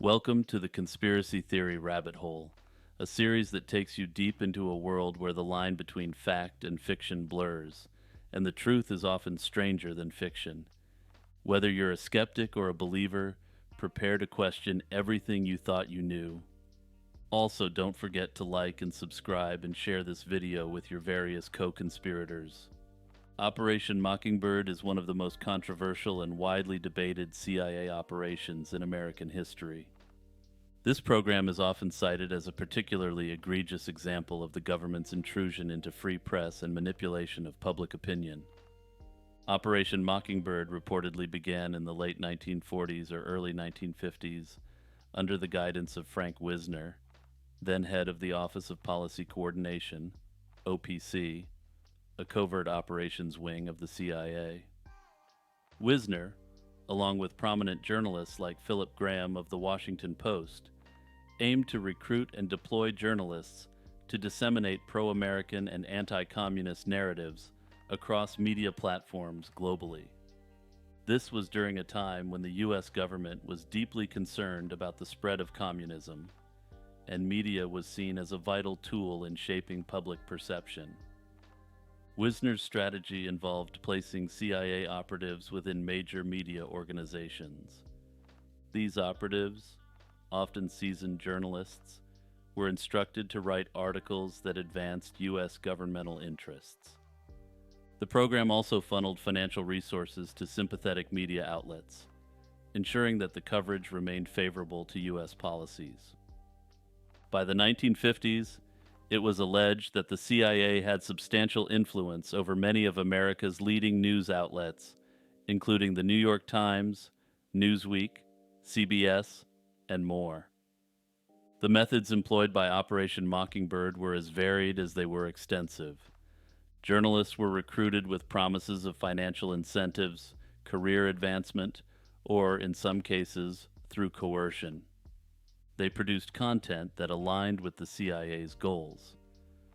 Welcome to the Conspiracy Theory Rabbit Hole, a series that takes you deep into a world where the line between fact and fiction blurs, and the truth is often stranger than fiction. Whether you're a skeptic or a believer, prepare to question everything you thought you knew. Also, don't forget to like and subscribe and share this video with your various co-conspirators. Operation Mockingbird is one of the most controversial and widely debated CIA operations in American history. This program is often cited as a particularly egregious example of the government's intrusion into free press and manipulation of public opinion. Operation Mockingbird reportedly began in the late 1940s or early 1950s under the guidance of Frank Wisner, then head of the Office of Policy Coordination, OPC, a covert operations wing of the CIA. Wisner, along with prominent journalists like Philip Graham of the Washington Post, aimed to recruit and deploy journalists to disseminate pro-American and anti-communist narratives across media platforms globally. This was during a time when the U.S. government was deeply concerned about the spread of communism, and media was seen as a vital tool in shaping public perception. Wisner's strategy involved placing CIA operatives within major media organizations. These operatives, often seasoned journalists, were instructed to write articles that advanced U.S. governmental interests. The program also funneled financial resources to sympathetic media outlets, ensuring that the coverage remained favorable to U.S. policies. By the 1950s, it was alleged that the CIA had substantial influence over many of America's leading news outlets, including the New York Times, Newsweek, CBS, and more. The methods employed by Operation Mockingbird were as varied as they were extensive. Journalists were recruited with promises of financial incentives, career advancement, or, in some cases, through coercion. They produced content that aligned with the CIA's goals,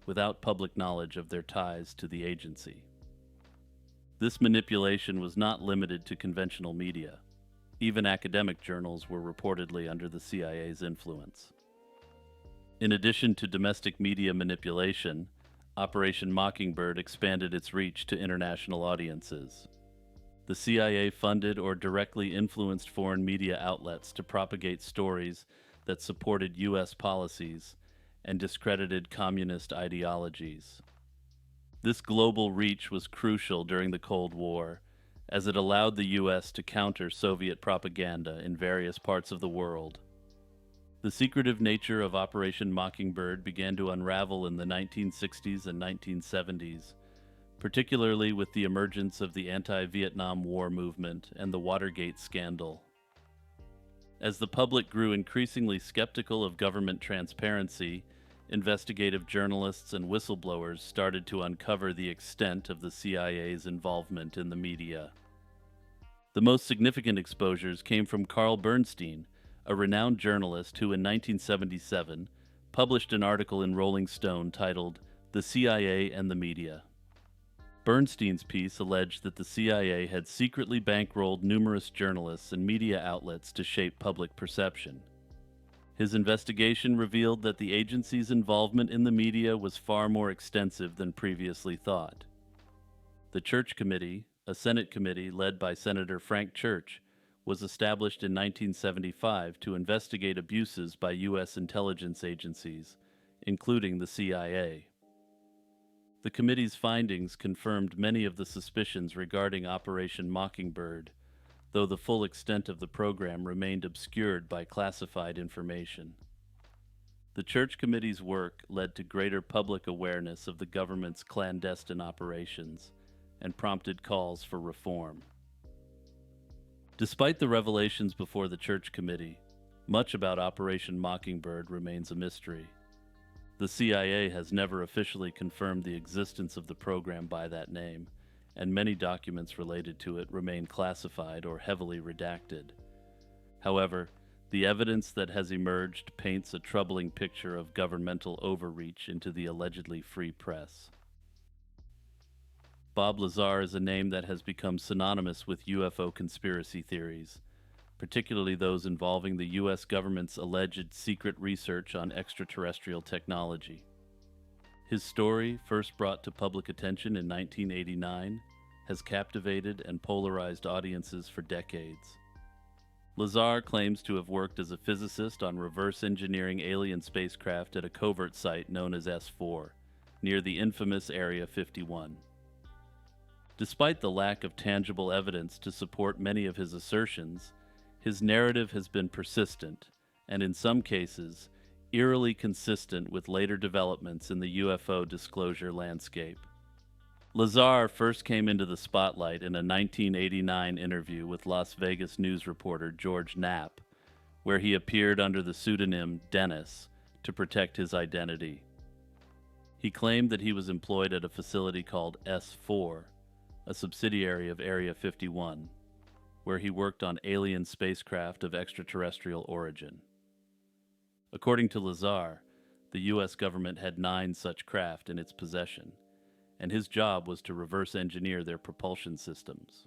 without public knowledge of their ties to the agency. This manipulation was not limited to conventional media. Even academic journals were reportedly under the CIA's influence. In addition to domestic media manipulation, Operation Mockingbird expanded its reach to international audiences. The CIA funded or directly influenced foreign media outlets to propagate stories that supported U.S. policies and discredited communist ideologies. This global reach was crucial during the Cold War, as it allowed the U.S. to counter Soviet propaganda in various parts of the world. The secretive nature of Operation Mockingbird began to unravel in the 1960s and 1970s, particularly with the emergence of the anti-Vietnam War movement and the Watergate scandal. As the public grew increasingly skeptical of government transparency, investigative journalists and whistleblowers started to uncover the extent of the CIA's involvement in the media. The most significant exposures came from Carl Bernstein, a renowned journalist who in 1977 published an article in Rolling Stone titled "The CIA and the Media." Bernstein's piece alleged that the CIA had secretly bankrolled numerous journalists and media outlets to shape public perception. His investigation revealed that the agency's involvement in the media was far more extensive than previously thought. The Church Committee, a Senate committee led by Senator Frank Church, was established in 1975 to investigate abuses by U.S. intelligence agencies, including the CIA. The committee's findings confirmed many of the suspicions regarding Operation Mockingbird, though the full extent of the program remained obscured by classified information. The Church Committee's work led to greater public awareness of the government's clandestine operations and prompted calls for reform. Despite the revelations before the Church Committee, much about Operation Mockingbird remains a mystery. The CIA has never officially confirmed the existence of the program by that name, and many documents related to it remain classified or heavily redacted. However, the evidence that has emerged paints a troubling picture of governmental overreach into the allegedly free press. Bob Lazar is a name that has become synonymous with UFO conspiracy theories, particularly those involving the U.S. government's alleged secret research on extraterrestrial technology. His story, first brought to public attention in 1989, has captivated and polarized audiences for decades. Lazar claims to have worked as a physicist on reverse engineering alien spacecraft at a covert site known as S4, near the infamous Area 51. Despite the lack of tangible evidence to support many of his assertions, his narrative has been persistent, and in some cases, eerily consistent with later developments in the UFO disclosure landscape. Lazar first came into the spotlight in a 1989 interview with Las Vegas news reporter George Knapp, where he appeared under the pseudonym Dennis to protect his identity. He claimed that he was employed at a facility called S4, a subsidiary of Area 51, where he worked on alien spacecraft of extraterrestrial origin. According to Lazar, the U.S. government had 9 such craft in its possession, and his job was to reverse engineer their propulsion systems.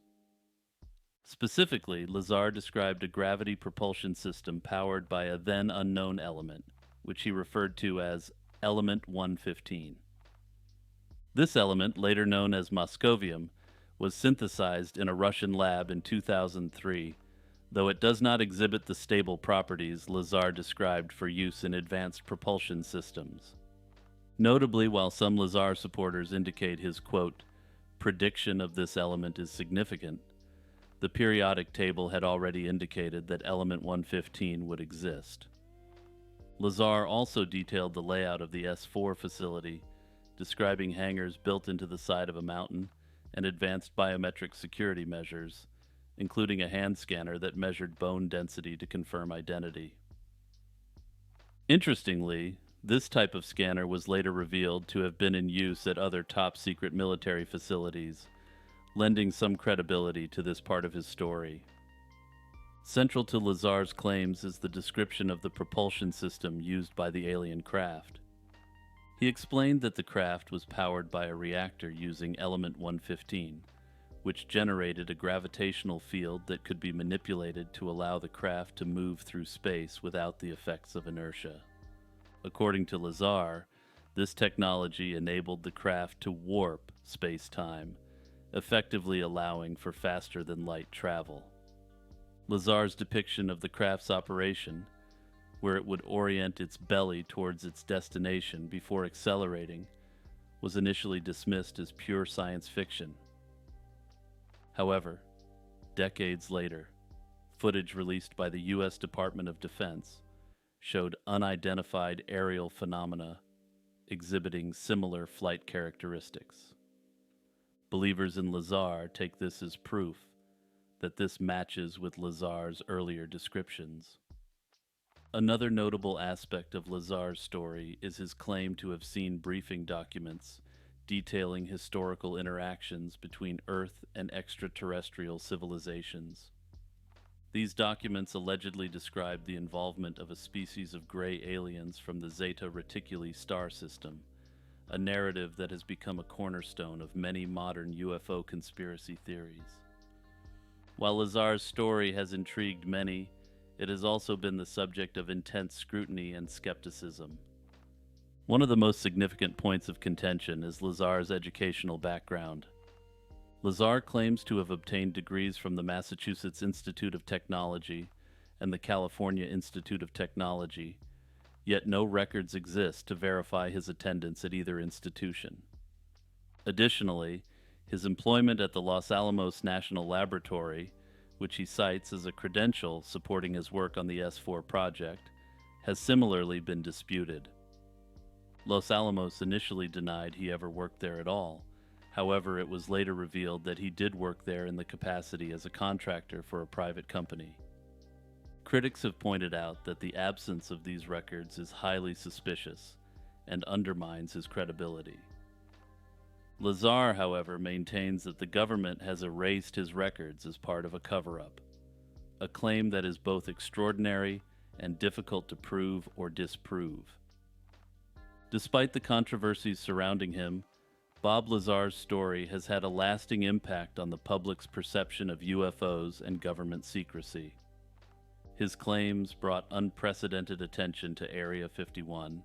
Specifically, Lazar described a gravity propulsion system powered by a then unknown element, which he referred to as Element 115. This element, later known as moscovium, was synthesized in a Russian lab in 2003, though it does not exhibit the stable properties Lazar described for use in advanced propulsion systems. Notably, while some Lazar supporters indicate his, quote, prediction of this element is significant, the periodic table had already indicated that element 115 would exist. Lazar also detailed the layout of the S4 facility, describing hangars built into the side of a mountain and advanced biometric security measures, including a hand scanner that measured bone density to confirm identity. Interestingly, this type of scanner was later revealed to have been in use at other top-secret military facilities, lending some credibility to this part of his story. Central to Lazar's claims is the description of the propulsion system used by the alien craft. He explained that the craft was powered by a reactor using element 115, which generated a gravitational field that could be manipulated to allow the craft to move through space without the effects of inertia. According to Lazar, this technology enabled the craft to warp space-time, effectively allowing for faster-than-light travel. Lazar's depiction of the craft's operation, where it would orient its belly towards its destination before accelerating, was initially dismissed as pure science fiction. However, decades later, footage released by the U.S. Department of Defense showed unidentified aerial phenomena exhibiting similar flight characteristics. Believers in Lazar take this as proof that this matches with Lazar's earlier descriptions. Another notable aspect of Lazar's story is his claim to have seen briefing documents detailing historical interactions between Earth and extraterrestrial civilizations. These documents allegedly describe the involvement of a species of gray aliens from the Zeta Reticuli star system, a narrative that has become a cornerstone of many modern UFO conspiracy theories. While Lazar's story has intrigued many, it has also been the subject of intense scrutiny and skepticism. One of the most significant points of contention is Lazar's educational background. Lazar claims to have obtained degrees from the Massachusetts Institute of Technology and the California Institute of Technology, yet no records exist to verify his attendance at either institution. Additionally, his employment at the Los Alamos National Laboratory, which he cites as a credential supporting his work on the S4 project, has similarly been disputed. Los Alamos initially denied he ever worked there at all. However, it was later revealed that he did work there in the capacity as a contractor for a private company. Critics have pointed out that the absence of these records is highly suspicious and undermines his credibility. Lazar, however, maintains that the government has erased his records as part of a cover-up, a claim that is both extraordinary and difficult to prove or disprove. Despite the controversies surrounding him, Bob Lazar's story has had a lasting impact on the public's perception of UFOs and government secrecy. His claims brought unprecedented attention to Area 51,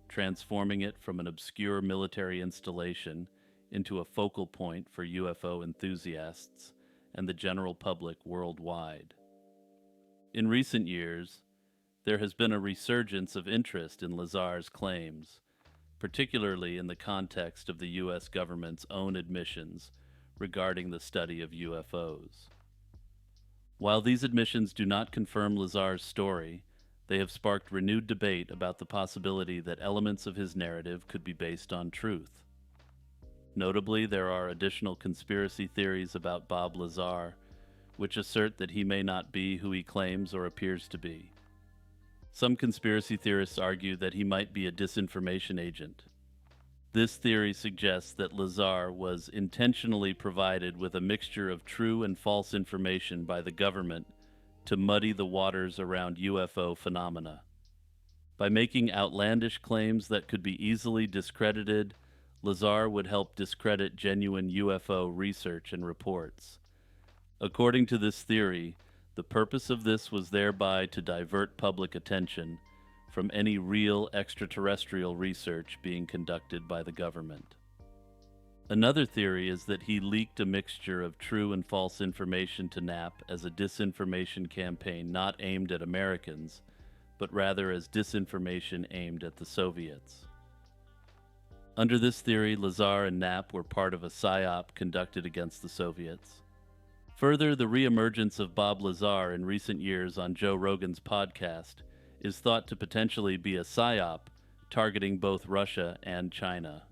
transforming it from an obscure military installation into a focal point for UFO enthusiasts and the general public worldwide. In recent years, there has been a resurgence of interest in Lazar's claims, particularly in the context of the U.S. government's own admissions regarding the study of UFOs. While these admissions do not confirm Lazar's story, they have sparked renewed debate about the possibility that elements of his narrative could be based on truth. Notably, there are additional conspiracy theories about Bob Lazar, which assert that he may not be who he claims or appears to be. Some conspiracy theorists argue that he might be a disinformation agent. This theory suggests that Lazar was intentionally provided with a mixture of true and false information by the government to muddy the waters around UFO phenomena. By making outlandish claims that could be easily discredited, Lazar would help discredit genuine UFO research and reports. According to this theory, the purpose of this was thereby to divert public attention from any real extraterrestrial research being conducted by the government. Another theory is that he leaked a mixture of true and false information to Knapp as a disinformation campaign not aimed at Americans, but rather as disinformation aimed at the Soviets. Under this theory, Lazar and Knapp were part of a psyop conducted against the Soviets. Further, the reemergence of Bob Lazar in recent years on Joe Rogan's podcast is thought to potentially be a psyop targeting both Russia and China.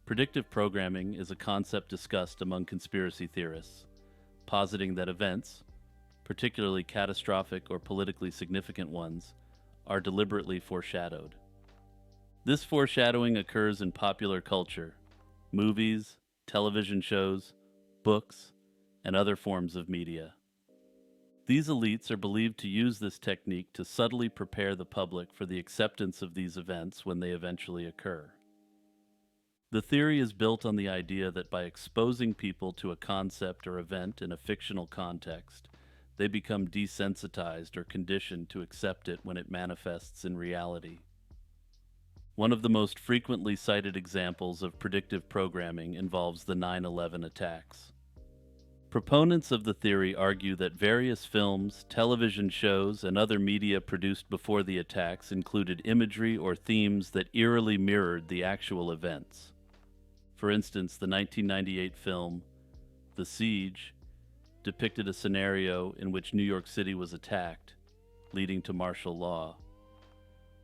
Predictive programming is a concept discussed among conspiracy theorists, positing that events, particularly catastrophic or politically significant ones, are deliberately foreshadowed. This foreshadowing occurs in popular culture, movies, television shows, books, and other forms of media. These elites are believed to use this technique to subtly prepare the public for the acceptance of these events when they eventually occur. The theory is built on the idea that by exposing people to a concept or event in a fictional context, they become desensitized or conditioned to accept it when it manifests in reality. One of the most frequently cited examples of predictive programming involves the 9/11 attacks. Proponents of the theory argue that various films, television shows, and other media produced before the attacks included imagery or themes that eerily mirrored the actual events. For instance, the 1998 film The Siege depicted a scenario in which New York City was attacked, leading to martial law.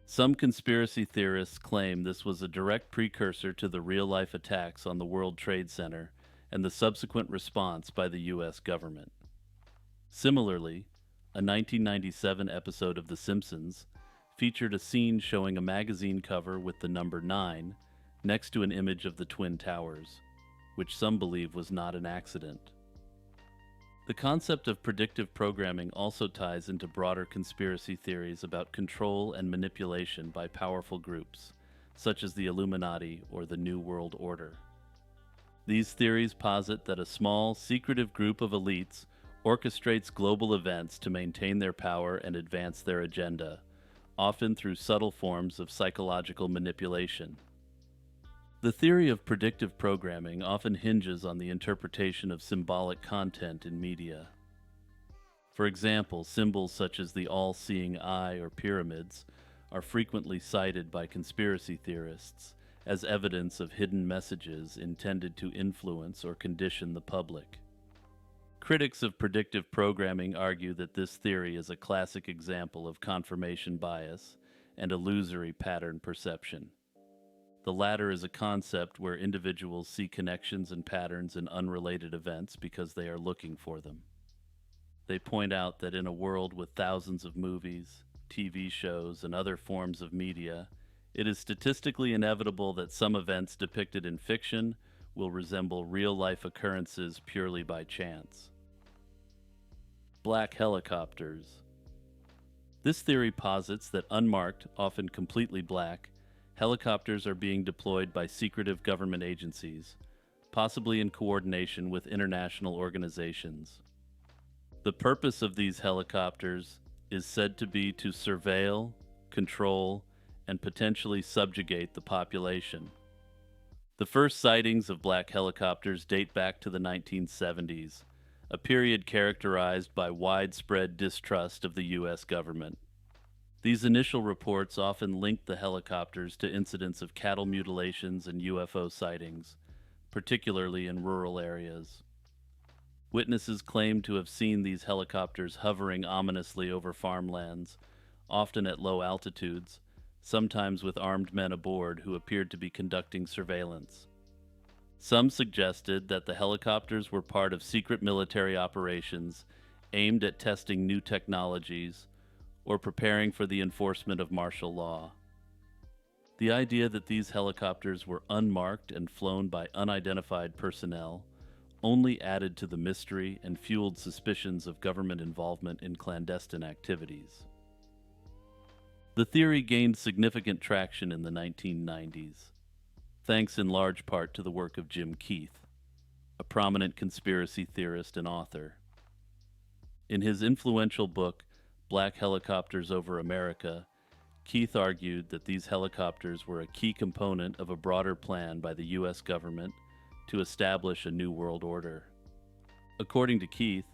Some conspiracy theorists claim this was a direct precursor to the real-life attacks on the World Trade Center and the subsequent response by the U.S. government. Similarly, a 1997 episode of The Simpsons featured a scene showing a magazine cover with the number 9 next to an image of the Twin Towers, which some believe was not an accident. The concept of predictive programming also ties into broader conspiracy theories about control and manipulation by powerful groups, such as the Illuminati or the New World Order. These theories posit that a small, secretive group of elites orchestrates global events to maintain their power and advance their agenda, often through subtle forms of psychological manipulation. The theory of predictive programming often hinges on the interpretation of symbolic content in media. For example, symbols such as the all-seeing eye or pyramids are frequently cited by conspiracy theorists as evidence of hidden messages intended to influence or condition the public. Critics of predictive programming argue that this theory is a classic example of confirmation bias and illusory pattern perception. The latter is a concept where individuals see connections and patterns in unrelated events because they are looking for them. They point out that in a world with thousands of movies, TV shows, and other forms of media, it is statistically inevitable that some events depicted in fiction will resemble real-life occurrences purely by chance. Black helicopters. This theory posits that unmarked, often completely black, helicopters are being deployed by secretive government agencies, possibly in coordination with international organizations. The purpose of these helicopters is said to be to surveil, control, and potentially subjugate the population. The first sightings of black helicopters date back to the 1970s, a period characterized by widespread distrust of the U.S. government. These initial reports often linked the helicopters to incidents of cattle mutilations and UFO sightings, particularly in rural areas. Witnesses claimed to have seen these helicopters hovering ominously over farmlands, often at low altitudes, sometimes with armed men aboard who appeared to be conducting surveillance. Some suggested that the helicopters were part of secret military operations aimed at testing new technologies or preparing for the enforcement of martial law. The idea that these helicopters were unmarked and flown by unidentified personnel only added to the mystery and fueled suspicions of government involvement in clandestine activities. The theory gained significant traction in the 1990s, thanks in large part to the work of Jim Keith, a prominent conspiracy theorist and author. In his influential book, Black Helicopters Over America, Keith argued that these helicopters were a key component of a broader plan by the U.S. government to establish a new world order. According to Keith,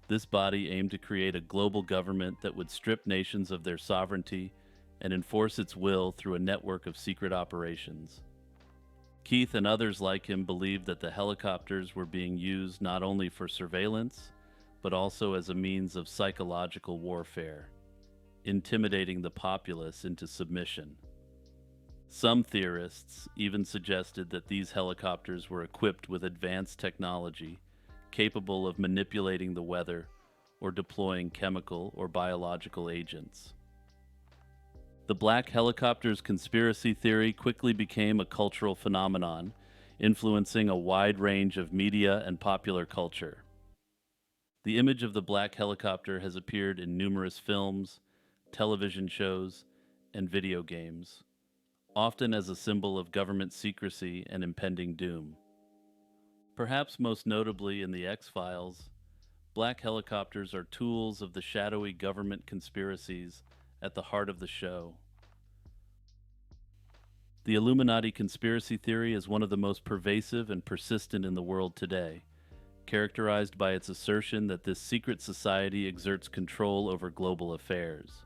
this body aimed to create a global government that would strip nations of their sovereignty and enforce its will through a network of secret operations. Keith and others like him believed that the helicopters were being used not only for surveillance, but also as a means of psychological warfare, intimidating the populace into submission. Some theorists even suggested that these helicopters were equipped with advanced technology capable of manipulating the weather or deploying chemical or biological agents. The black helicopters conspiracy theory quickly became a cultural phenomenon, influencing a wide range of media and popular culture. The image of the black helicopter has appeared in numerous films, television shows, and video games, often as a symbol of government secrecy and impending doom. Perhaps most notably in the X-Files, black helicopters are tools of the shadowy government conspiracies at the heart of the show. The Illuminati conspiracy theory is one of the most pervasive and persistent in the world today, characterized by its assertion that this secret society exerts control over global affairs.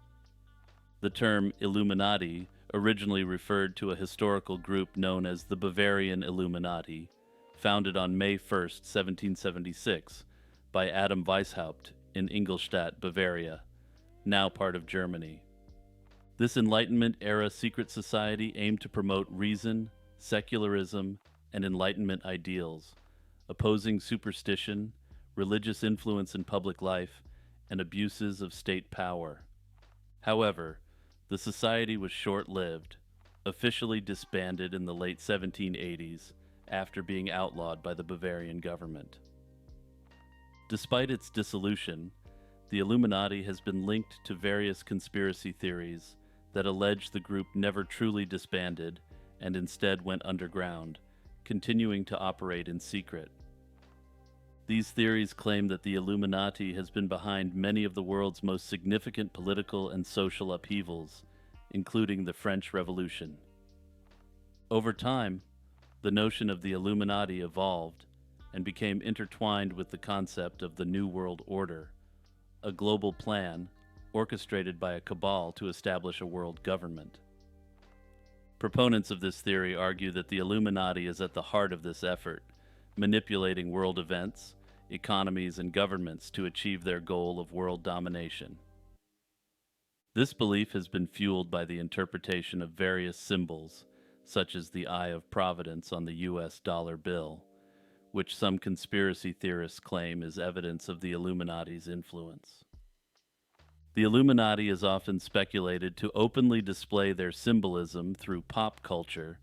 The term Illuminati originally referred to a historical group known as the Bavarian Illuminati, founded on May 1, 1776, by Adam Weishaupt in Ingolstadt, Bavaria, now part of Germany. This Enlightenment-era secret society aimed to promote reason, secularism, and Enlightenment ideals, opposing superstition, religious influence in public life, and abuses of state power. However, the society was short-lived, officially disbanded in the late 1780s after being outlawed by the Bavarian government. Despite its dissolution, the Illuminati has been linked to various conspiracy theories that allege the group never truly disbanded and instead went underground, continuing to operate in secret. These theories claim that the Illuminati has been behind many of the world's most significant political and social upheavals, including the French Revolution. Over time, the notion of the Illuminati evolved and became intertwined with the concept of the New World Order, a global plan orchestrated by a cabal to establish a world government. Proponents of this theory argue that the Illuminati is at the heart of this effort, manipulating world events, economies, and governments to achieve their goal of world domination. This belief has been fueled by the interpretation of various symbols, such as the Eye of Providence on the US dollar bill, which some conspiracy theorists claim is evidence of the Illuminati's influence. The Illuminati is often speculated to openly display their symbolism through pop culture,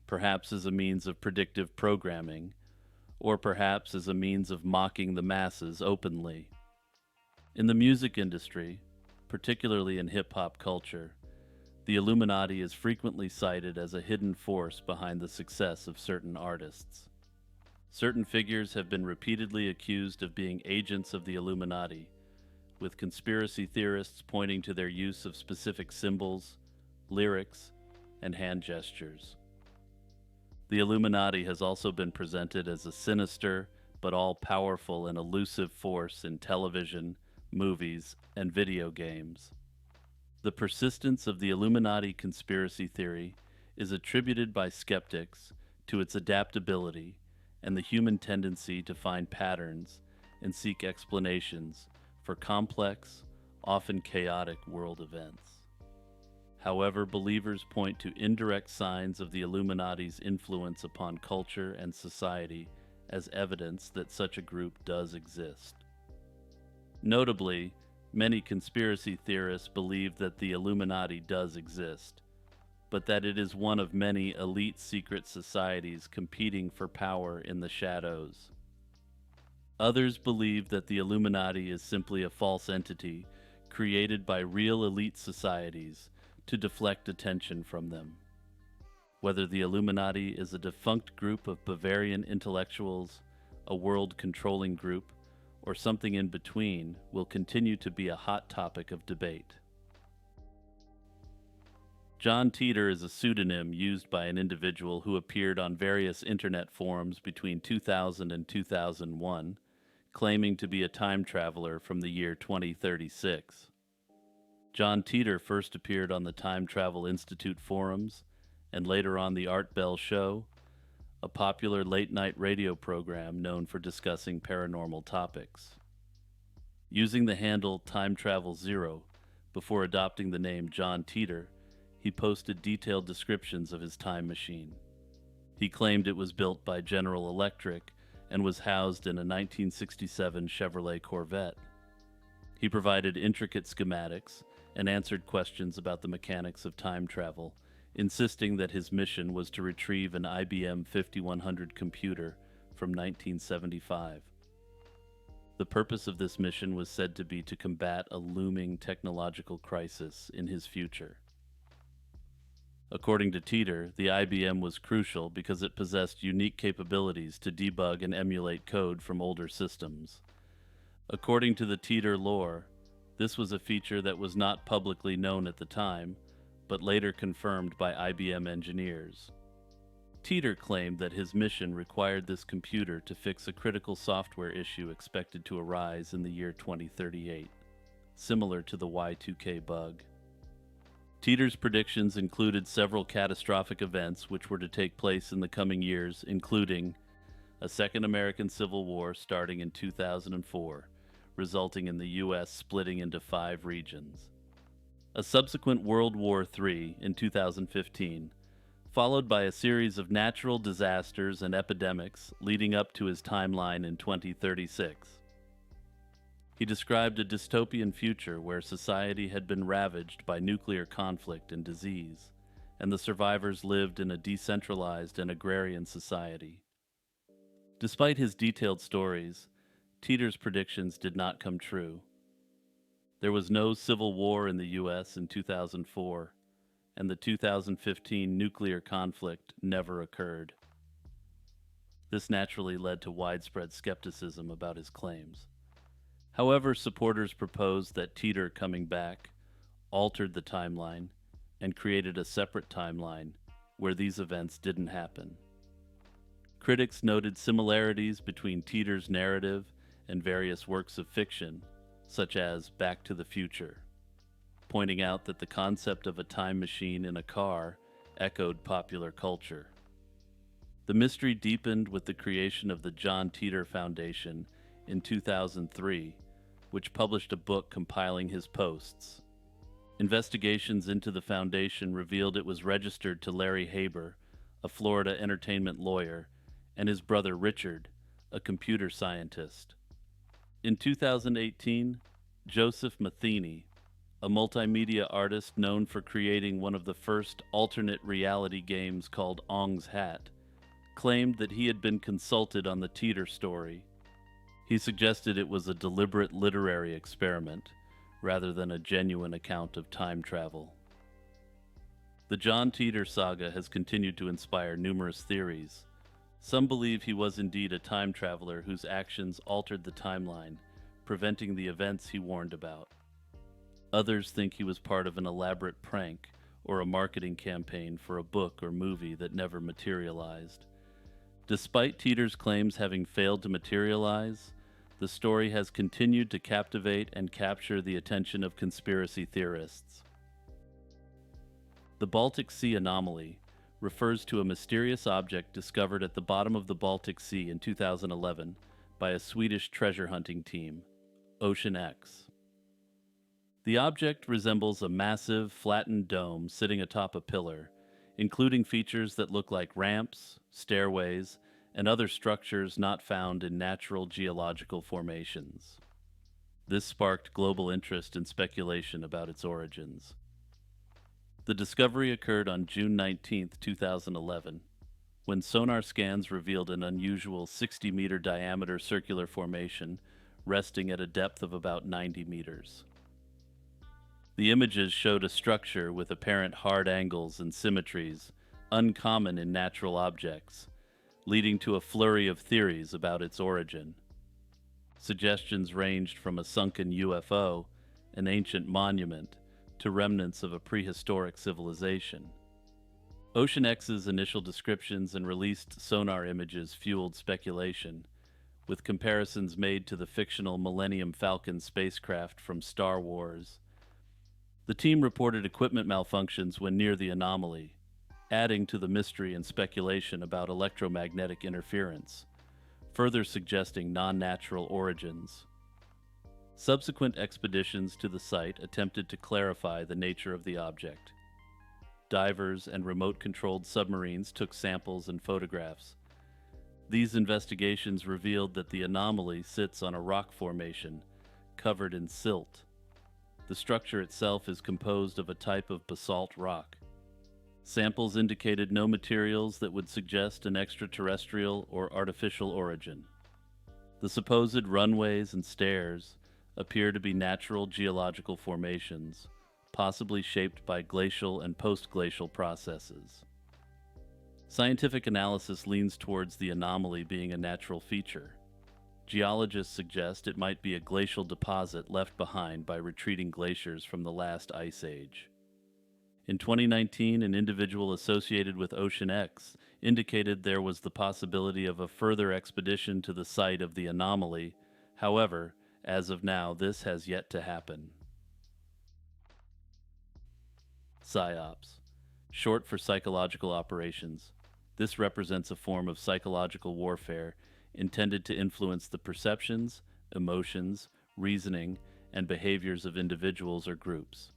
perhaps as a means of predictive programming, or perhaps as a means of mocking the masses openly. In the music industry, particularly in hip-hop culture, the Illuminati is frequently cited as a hidden force behind the success of certain artists. Certain figures have been repeatedly accused of being agents of the Illuminati, with conspiracy theorists pointing to their use of specific symbols, lyrics, and hand gestures. The Illuminati has also been presented as a sinister but all-powerful and elusive force in television, movies, and video games. The persistence of the Illuminati conspiracy theory is attributed by skeptics to its adaptability and the human tendency to find patterns and seek explanations for complex, often chaotic world events. However, believers point to indirect signs of the Illuminati's influence upon culture and society as evidence that such a group does exist. Notably, many conspiracy theorists believe that the Illuminati does exist, but that it is one of many elite secret societies competing for power in the shadows. Others believe that the Illuminati is simply a false entity created by real elite societies to deflect attention from them. Whether the Illuminati is a defunct group of Bavarian intellectuals, a world-controlling group, or something in between will continue to be a hot topic of debate. John Titor is a pseudonym used by an individual who appeared on various internet forums between 2000 and 2001, claiming to be a time traveler from the year 2036. John Titor first appeared on the Time Travel Institute forums and later on the Art Bell Show, a popular late-night radio program known for discussing paranormal topics. Using the handle Time Travel Zero before adopting the name John Titor, he posted detailed descriptions of his time machine. He claimed it was built by General Electric and was housed in a 1967 Chevrolet Corvette. He provided intricate schematics and answered questions about the mechanics of time travel, insisting that his mission was to retrieve an IBM 5100 computer from 1975. The purpose of this mission was said to be to combat a looming technological crisis in his future. According to Titor, the IBM was crucial because it possessed unique capabilities to debug and emulate code from older systems. According to the Titor lore, this was a feature that was not publicly known at the time, but later confirmed by IBM engineers. Titor claimed that his mission required this computer to fix a critical software issue expected to arise in the year 2038, similar to the Y2K bug. Titor's predictions included several catastrophic events which were to take place in the coming years, including a Second American Civil War starting in 2004, resulting in the U.S. splitting into 5 regions. A subsequent World War III in 2015, followed by a series of natural disasters and epidemics leading up to his timeline in 2036. He described a dystopian future where society had been ravaged by nuclear conflict and disease, and the survivors lived in a decentralized and agrarian society. Despite his detailed stories, Titor's predictions did not come true. There was no civil war in the U.S. in 2004, and the 2015 nuclear conflict never occurred. This naturally led to widespread skepticism about his claims. However, supporters proposed that Titor coming back altered the timeline and created a separate timeline where these events didn't happen. Critics noted similarities between Titor's narrative and various works of fiction, such as Back to the Future, pointing out that the concept of a time machine in a car echoed popular culture. The mystery deepened with the creation of the John Titor Foundation in 2003, which published a book compiling his posts. Investigations into the foundation revealed it was registered to Larry Haber, a Florida entertainment lawyer, and his brother Richard, a computer scientist. In 2018, Joseph Matheny, a multimedia artist known for creating one of the first alternate reality games called Ong's Hat, claimed that he had been consulted on the Titor story. He suggested it was a deliberate literary experiment, rather than a genuine account of time travel. The John Titor saga has continued to inspire numerous theories. Some believe he was indeed a time traveler whose actions altered the timeline, preventing the events he warned about. Others think he was part of an elaborate prank or a marketing campaign for a book or movie that never materialized. Despite Titor's claims having failed to materialize, the story has continued to captivate and capture the attention of conspiracy theorists. The Baltic Sea anomaly refers to a mysterious object discovered at the bottom of the Baltic Sea in 2011 by a Swedish treasure hunting team, Ocean X. The object resembles a massive, flattened dome sitting atop a pillar, including features that look like ramps, stairways, and other structures not found in natural geological formations. This sparked global interest and speculation about its origins. The discovery occurred on June 19, 2011, when sonar scans revealed an unusual 60-meter diameter circular formation resting at a depth of about 90 meters. The images showed a structure with apparent hard angles and symmetries uncommon in natural objects, leading to a flurry of theories about its origin. Suggestions ranged from a sunken UFO, an ancient monument, to remnants of a prehistoric civilization. Ocean X's initial descriptions and released sonar images fueled speculation, with comparisons made to the fictional Millennium Falcon spacecraft from Star Wars. The team reported equipment malfunctions when near the anomaly, adding to the mystery and speculation about electromagnetic interference, further suggesting non-natural origins. Subsequent expeditions to the site attempted to clarify the nature of the object. Divers and remote-controlled submarines took samples and photographs. These investigations revealed that the anomaly sits on a rock formation covered in silt. The structure itself is composed of a type of basalt rock. Samples indicated no materials that would suggest an extraterrestrial or artificial origin. The supposed runways and stairs appear to be natural geological formations, possibly shaped by glacial and post-glacial processes. Scientific analysis leans towards the anomaly being a natural feature. Geologists suggest it might be a glacial deposit left behind by retreating glaciers from the last ice age. In 2019, an individual associated with Ocean X indicated there was the possibility of a further expedition to the site of the anomaly. However, as of now, this has yet to happen. PSYOPs, short for psychological operations. This represents a form of psychological warfare intended to influence the perceptions, emotions, reasoning, and behaviors of individuals or groups.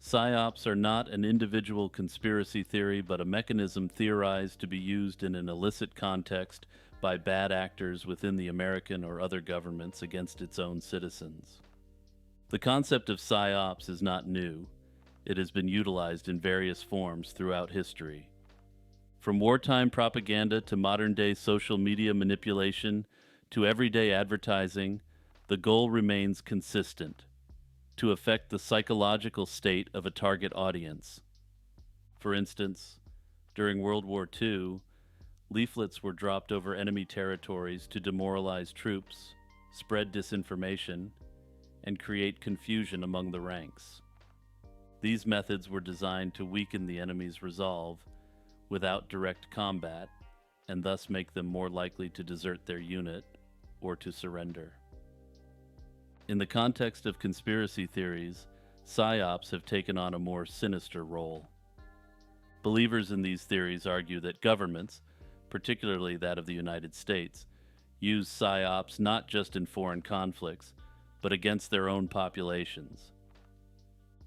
PSYOPs are not an individual conspiracy theory, but a mechanism theorized to be used in an illicit context by bad actors within the American or other governments against its own citizens. The concept of PSYOPs is not new. It has been utilized in various forms throughout history. From wartime propaganda to modern-day social media manipulation to everyday advertising, the goal remains consistent: to affect the psychological state of a target audience. For instance, during World War II, leaflets were dropped over enemy territories to demoralize troops, spread disinformation, and create confusion among the ranks. These methods were designed to weaken the enemy's resolve without direct combat, and thus make them more likely to desert their unit or to surrender. In the context of conspiracy theories, PSYOPs have taken on a more sinister role. Believers in these theories argue that governments, particularly that of the United States, use PSYOPs not just in foreign conflicts, but against their own populations.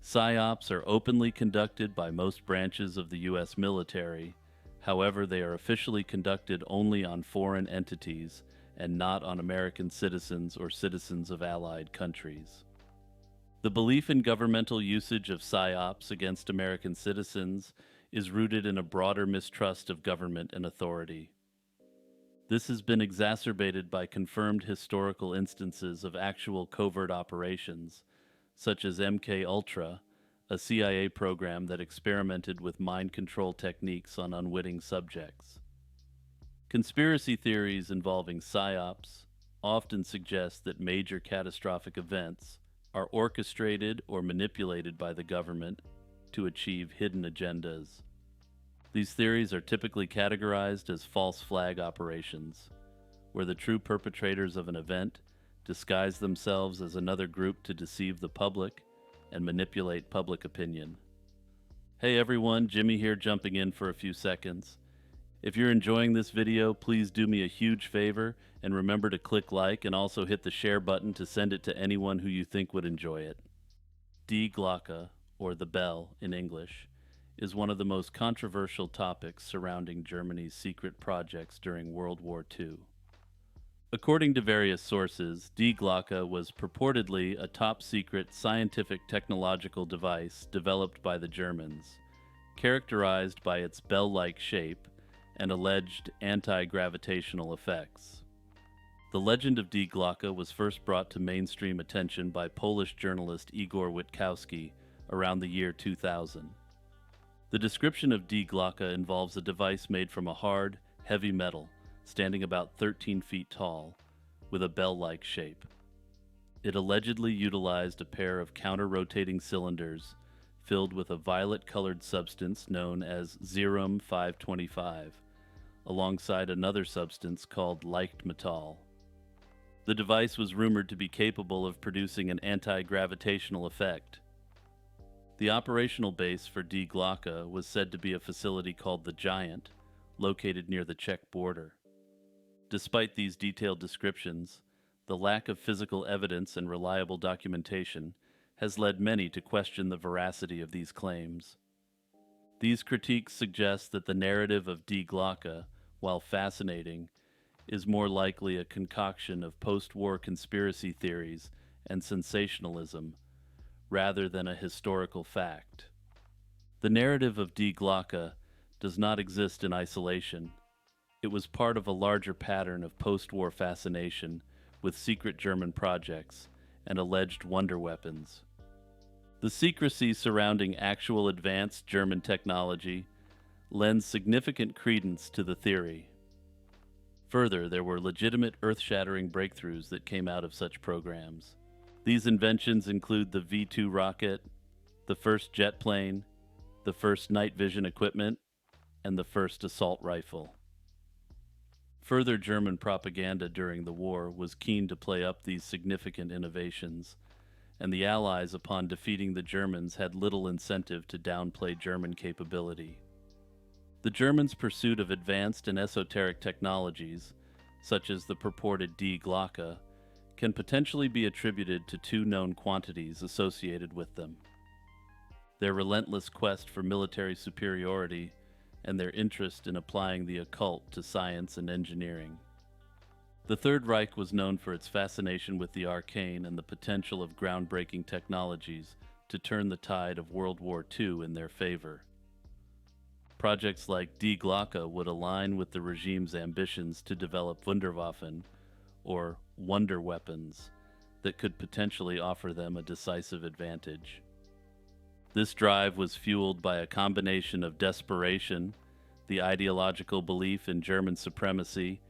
PSYOPs are openly conducted by most branches of the U.S. military. However, they are officially conducted only on foreign entities and not on American citizens or citizens of allied countries. The belief in governmental usage of PSYOPs against American citizens is rooted in a broader mistrust of government and authority. This has been exacerbated by confirmed historical instances of actual covert operations, such as MK-Ultra, a CIA program that experimented with mind control techniques on unwitting subjects. Conspiracy theories involving PSYOPs, often suggests that major catastrophic events are orchestrated or manipulated by the government to achieve hidden agendas. These theories are typically categorized as false flag operations, where the true perpetrators of an event disguise themselves as another group to deceive the public and manipulate public opinion. Hey everyone, Jimmy here jumping in for a few seconds. If you're enjoying this video, please do me a huge favor and remember to click like and also hit the share button to send it to anyone who you think would enjoy it. Die Glocke, or the bell in English, is one of the most controversial topics surrounding Germany's secret projects during World War II. According to various sources, Die Glocke was purportedly a top-secret scientific technological device developed by the Germans, characterized by its bell-like shape and alleged anti-gravitational effects. The legend of Die Glocke was first brought to mainstream attention by Polish journalist Igor Witkowski around the year 2000. The description of Die Glocke involves a device made from a hard, heavy metal, standing about 13 feet tall, with a bell-like shape. It allegedly utilized a pair of counter-rotating cylinders filled with a violet-colored substance known as Serum 525, alongside another substance called Leichtmetall. The device was rumored to be capable of producing an anti-gravitational effect. The operational base for Die Glocke was said to be a facility called the Giant, located near the Czech border. Despite these detailed descriptions, the lack of physical evidence and reliable documentation has led many to question the veracity of these claims. These critiques suggest that the narrative of Die Glocke, while fascinating, is more likely a concoction of post-war conspiracy theories and sensationalism, rather than a historical fact. The narrative of Die Glocke does not exist in isolation. It was part of a larger pattern of post-war fascination with secret German projects and alleged wonder weapons. The secrecy surrounding actual advanced German technology lends significant credence to the theory. Further, there were legitimate earth-shattering breakthroughs that came out of such programs. These inventions include the V-2 rocket, the first jet plane, the first night vision equipment, and the first assault rifle. Further German propaganda during the war was keen to play up these significant innovations, and the Allies, upon defeating the Germans, had little incentive to downplay German capability. The Germans' pursuit of advanced and esoteric technologies, such as the purported Die Glocke, can potentially be attributed to two known quantities associated with them: their relentless quest for military superiority and their interest in applying the occult to science and engineering. The Third Reich was known for its fascination with the arcane and the potential of groundbreaking technologies to turn the tide of World War II in their favor. Projects like Die Glocke would align with the regime's ambitions to develop Wunderwaffen, or wonder weapons, that could potentially offer them a decisive advantage. This drive was fueled by a combination of desperation, the ideological belief in German supremacy,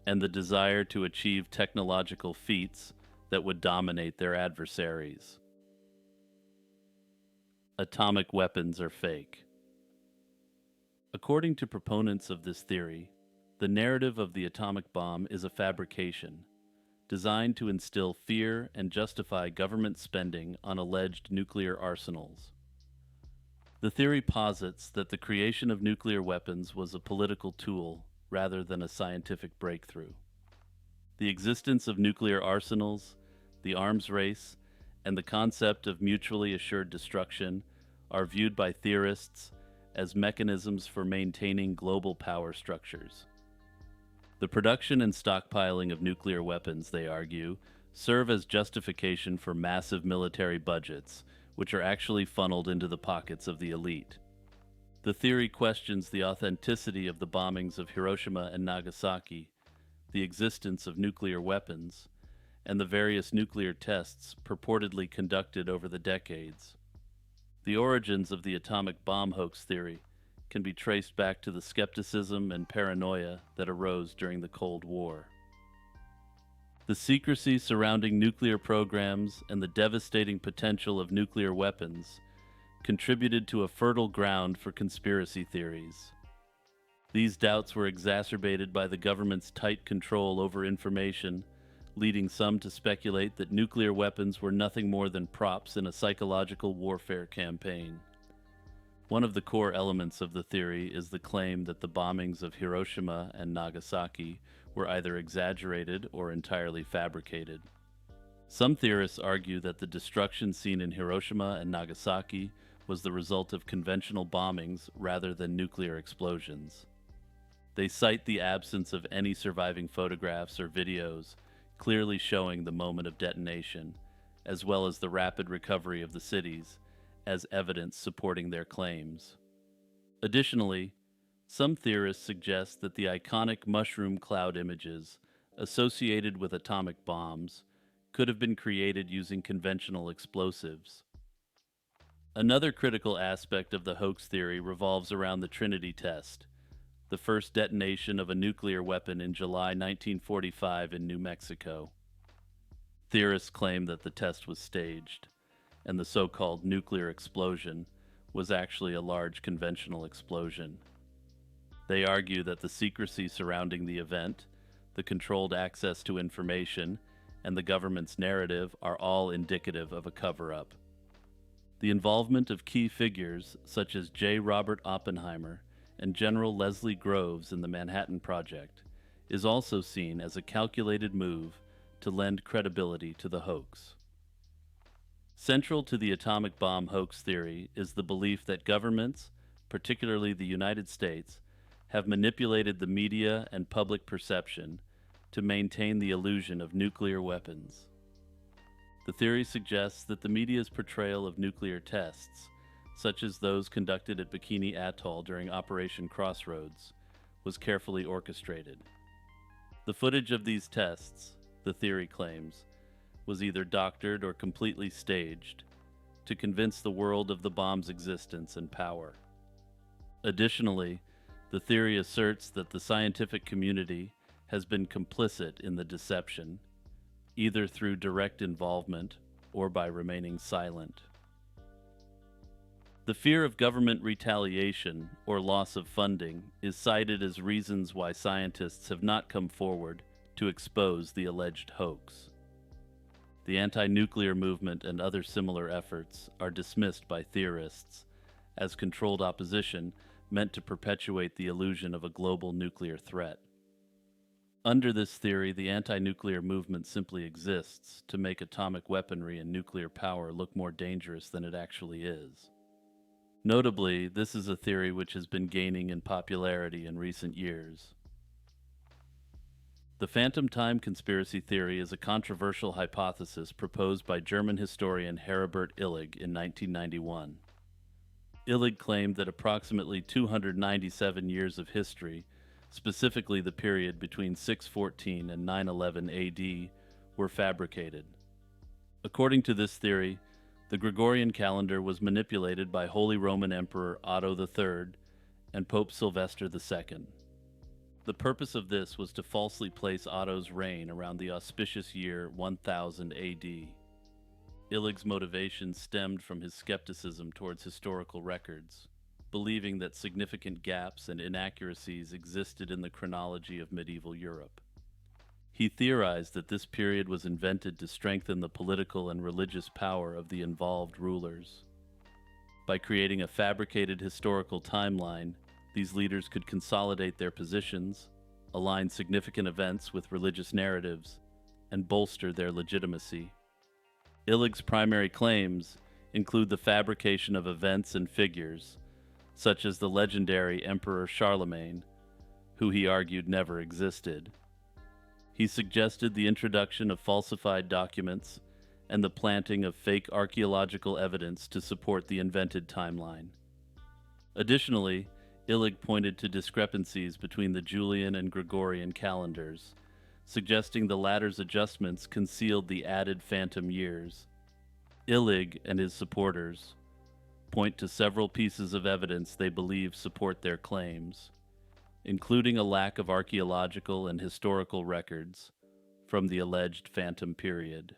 and the desire to achieve technological feats that would dominate their adversaries. Atomic weapons are fake. According to proponents of this theory, the narrative of the atomic bomb is a fabrication, designed to instill fear and justify government spending on alleged nuclear arsenals. The theory posits that the creation of nuclear weapons was a political tool rather than a scientific breakthrough. The existence of nuclear arsenals, the arms race, and the concept of mutually assured destruction are viewed by theorists as mechanisms for maintaining global power structures. The production and stockpiling of nuclear weapons, they argue, serve as justification for massive military budgets, which are actually funneled into the pockets of the elite. The theory questions the authenticity of the bombings of Hiroshima and Nagasaki, the existence of nuclear weapons, and the various nuclear tests purportedly conducted over the decades. The origins of the atomic bomb hoax theory can be traced back to the skepticism and paranoia that arose during the Cold War. The secrecy surrounding nuclear programs and the devastating potential of nuclear weapons contributed to a fertile ground for conspiracy theories. These doubts were exacerbated by the government's tight control over information, leading some to speculate that nuclear weapons were nothing more than props in a psychological warfare campaign. One of the core elements of the theory is the claim that the bombings of Hiroshima and Nagasaki were either exaggerated or entirely fabricated. Some theorists argue that the destruction seen in Hiroshima and Nagasaki was the result of conventional bombings rather than nuclear explosions. They cite the absence of any surviving photographs or videos clearly showing the moment of detonation, as well as the rapid recovery of the cities, as evidence supporting their claims. Additionally, some theorists suggest that the iconic mushroom cloud images associated with atomic bombs could have been created using conventional explosives. Another critical aspect of the hoax theory revolves around the Trinity test, the first detonation of a nuclear weapon in July 1945 in New Mexico. Theorists claim that the test was staged, and the so-called nuclear explosion was actually a large conventional explosion. They argue that the secrecy surrounding the event, the controlled access to information, and the government's narrative are all indicative of a cover-up. The involvement of key figures such as J. Robert Oppenheimer and General Leslie Groves in the Manhattan Project is also seen as a calculated move to lend credibility to the hoax. Central to the atomic bomb hoax theory is the belief that governments, particularly the United States, have manipulated the media and public perception to maintain the illusion of nuclear weapons. The theory suggests that the media's portrayal of nuclear tests, such as those conducted at Bikini Atoll during Operation Crossroads, was carefully orchestrated. The footage of these tests, the theory claims, was either doctored or completely staged to convince the world of the bomb's existence and power. Additionally, the theory asserts that the scientific community has been complicit in the deception, either through direct involvement or by remaining silent. The fear of government retaliation or loss of funding is cited as reasons why scientists have not come forward to expose the alleged hoax. The anti-nuclear movement and other similar efforts are dismissed by theorists as controlled opposition meant to perpetuate the illusion of a global nuclear threat. Under this theory, the anti-nuclear movement simply exists to make atomic weaponry and nuclear power look more dangerous than it actually is. Notably, this is a theory which has been gaining in popularity in recent years. The phantom time conspiracy theory is a controversial hypothesis proposed by German historian Heribert Illig in 1991. Illig claimed that approximately 297 years of history, specifically the period between 614 and 911 AD, were fabricated. According to this theory, the Gregorian calendar was manipulated by Holy Roman Emperor Otto III and Pope Sylvester II. The purpose of this was to falsely place Otto's reign around the auspicious year 1000 AD. Illig's motivation stemmed from his skepticism towards historical records, believing that significant gaps and inaccuracies existed in the chronology of medieval Europe. He theorized that this period was invented to strengthen the political and religious power of the involved rulers. By creating a fabricated historical timeline, these leaders could consolidate their positions, align significant events with religious narratives, and bolster their legitimacy. Illig's primary claims include the fabrication of events and figures, such as the legendary Emperor Charlemagne, who he argued never existed. He suggested the introduction of falsified documents and the planting of fake archaeological evidence to support the invented timeline. Additionally, Illig pointed to discrepancies between the Julian and Gregorian calendars, suggesting the latter's adjustments concealed the added phantom years. Illig and his supporters point to several pieces of evidence they believe support their claims, including a lack of archaeological and historical records, from the alleged phantom period.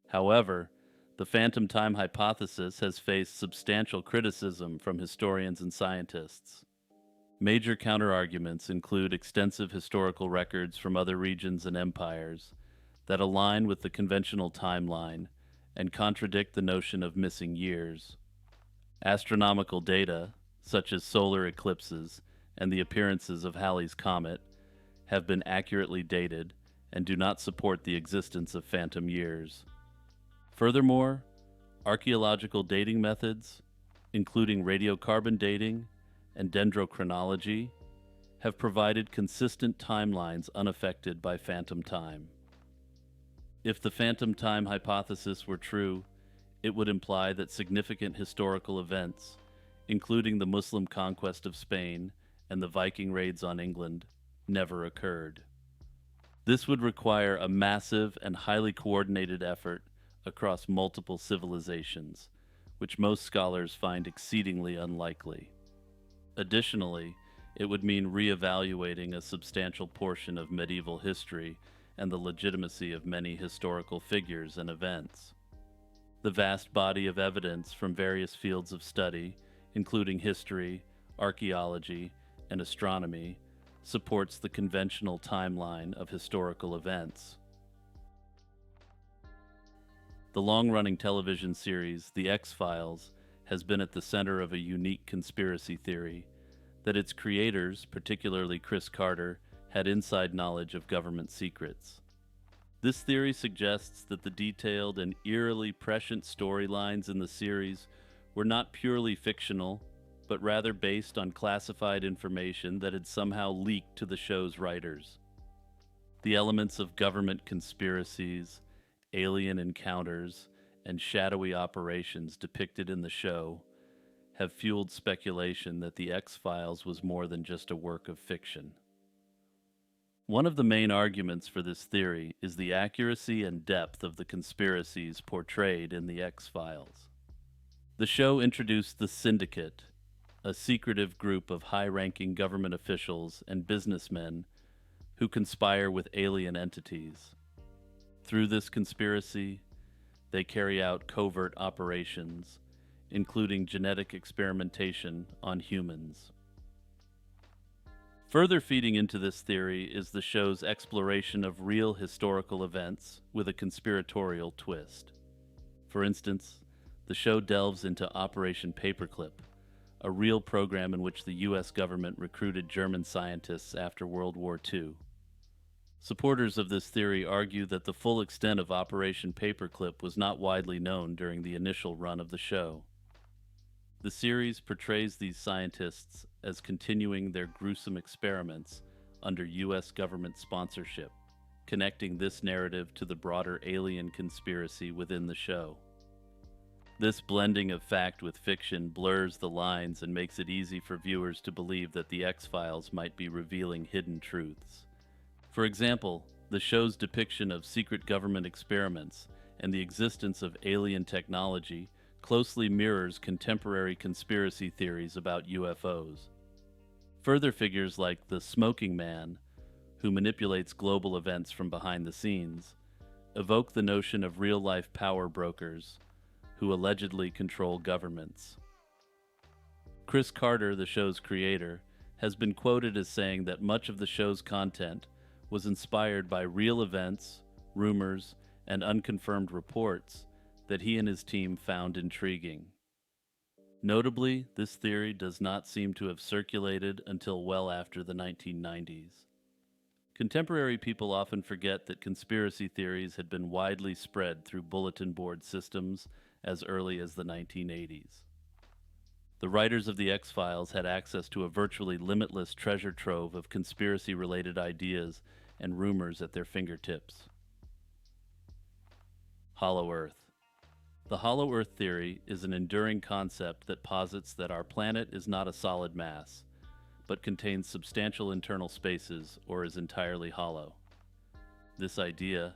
However, the phantom time hypothesis has faced substantial criticism from historians and scientists. Major counterarguments include extensive historical records from other regions and empires that align with the conventional timeline and contradict the notion of missing years. Astronomical data, such as solar eclipses and the appearances of Halley's Comet, have been accurately dated and do not support the existence of phantom years. Furthermore, archaeological dating methods, including radiocarbon dating and dendrochronology, have provided consistent timelines unaffected by phantom time. If the phantom time hypothesis were true, it would imply that significant historical events, including the Muslim conquest of Spain and the Viking raids on England, never occurred. This would require a massive and highly coordinated effort across multiple civilizations, which most scholars find exceedingly unlikely. Additionally, it would mean re-evaluating a substantial portion of medieval history and the legitimacy of many historical figures and events. The vast body of evidence from various fields of study, including history, archaeology, and astronomy, supports the conventional timeline of historical events. The long-running television series The X-Files has been at the center of a unique conspiracy theory that its creators, particularly Chris Carter, had inside knowledge of government secrets. This theory suggests that the detailed and eerily prescient storylines in the series were not purely fictional, but rather based on classified information that had somehow leaked to the show's writers. The elements of government conspiracies, alien encounters, and shadowy operations depicted in the show have fueled speculation that The X-Files was more than just a work of fiction. One of the main arguments for this theory is the accuracy and depth of the conspiracies portrayed in The X-Files. The show introduced the Syndicate, a secretive group of high-ranking government officials and businessmen who conspire with alien entities. Through this conspiracy, they carry out covert operations, including genetic experimentation on humans. Further feeding into this theory is the show's exploration of real historical events with a conspiratorial twist. For instance, the show delves into Operation Paperclip, a real program in which the U.S. government recruited German scientists after World War II. Supporters of this theory argue that the full extent of Operation Paperclip was not widely known during the initial run of the show. The series portrays these scientists as continuing their gruesome experiments under U.S. government sponsorship, connecting this narrative to the broader alien conspiracy within the show. This blending of fact with fiction blurs the lines and makes it easy for viewers to believe that the X-Files might be revealing hidden truths. For example, the show's depiction of secret government experiments and the existence of alien technology closely mirrors contemporary conspiracy theories about UFOs. Further figures like the Smoking Man, who manipulates global events from behind the scenes, evoke the notion of real-life power brokers who allegedly control governments. Chris Carter, the show's creator, has been quoted as saying that much of the show's content was inspired by real events, rumors, and unconfirmed reports that he and his team found intriguing. Notably, this theory does not seem to have circulated until well after the 1990s. Contemporary people often forget that conspiracy theories had been widely spread through bulletin board systems as early as the 1980s. The writers of The X-Files had access to a virtually limitless treasure trove of conspiracy-related ideas and rumors at their fingertips. Hollow Earth. The Hollow Earth theory is an enduring concept that posits that our planet is not a solid mass, but contains substantial internal spaces or is entirely hollow. This idea,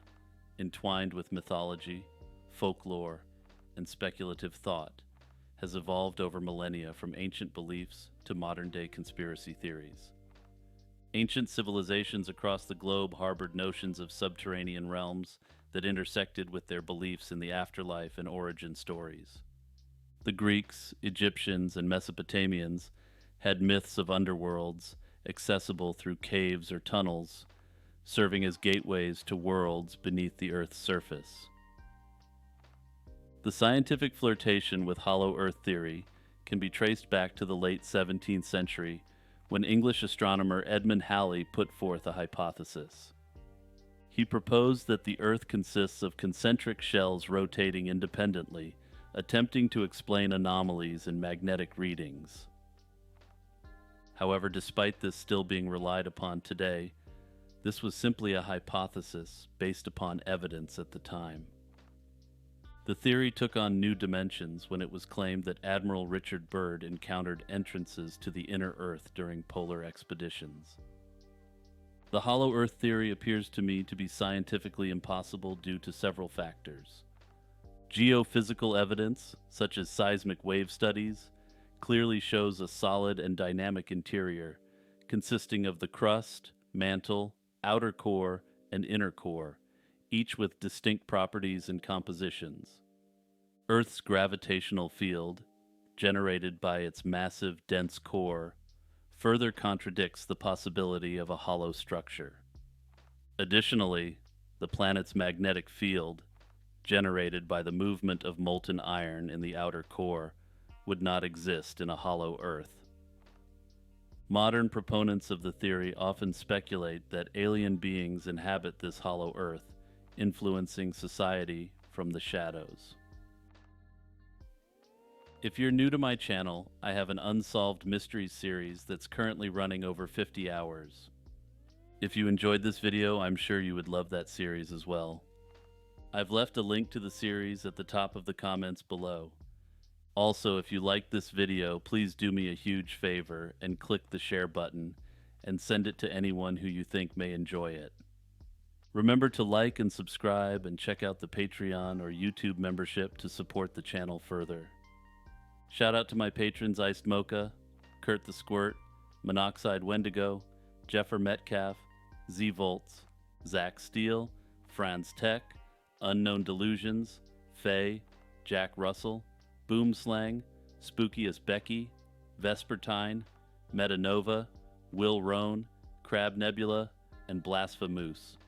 entwined with mythology, folklore, and speculative thought, has evolved over millennia from ancient beliefs to modern-day conspiracy theories. Ancient civilizations across the globe harbored notions of subterranean realms that intersected with their beliefs in the afterlife and origin stories. The Greeks, Egyptians, and Mesopotamians had myths of underworlds accessible through caves or tunnels, serving as gateways to worlds beneath the Earth's surface. The scientific flirtation with hollow Earth theory can be traced back to the late 17th century when English astronomer Edmund Halley put forth a hypothesis. He proposed that the Earth consists of concentric shells rotating independently, attempting to explain anomalies in magnetic readings. However, despite this still being relied upon today, this was simply a hypothesis based upon evidence at the time. The theory took on new dimensions when it was claimed that Admiral Richard Byrd encountered entrances to the inner Earth during polar expeditions. The hollow Earth theory appears to me to be scientifically impossible due to several factors. Geophysical evidence, such as seismic wave studies, clearly shows a solid and dynamic interior, consisting of the crust, mantle, outer core, and inner core, each with distinct properties and compositions. Earth's gravitational field, generated by its massive, dense core, further contradicts the possibility of a hollow structure. Additionally, the planet's magnetic field, generated by the movement of molten iron in the outer core, would not exist in a hollow Earth. Modern proponents of the theory often speculate that alien beings inhabit this hollow Earth, influencing society from the shadows. If you're new to my channel, I have an Unsolved Mysteries series that's currently running over 50 hours. If you enjoyed this video, I'm sure you would love that series as well. I've left a link to the series at the top of the comments below. Also, if you liked this video, please do me a huge favor and click the share button and send it to anyone who you think may enjoy it. Remember to like and subscribe and check out the Patreon or YouTube membership to support the channel further. Shout out to my patrons Iced Mocha, Kurt the Squirt, Monoxide Wendigo, Jeffer Metcalf, Z Volts, Zach Steele, Franz Tech, Unknown Delusions, Faye, Jack Russell, Boomslang, Spookiest Becky, Vespertine, Metanova, Will Roan, Crab Nebula, and Blasphemous.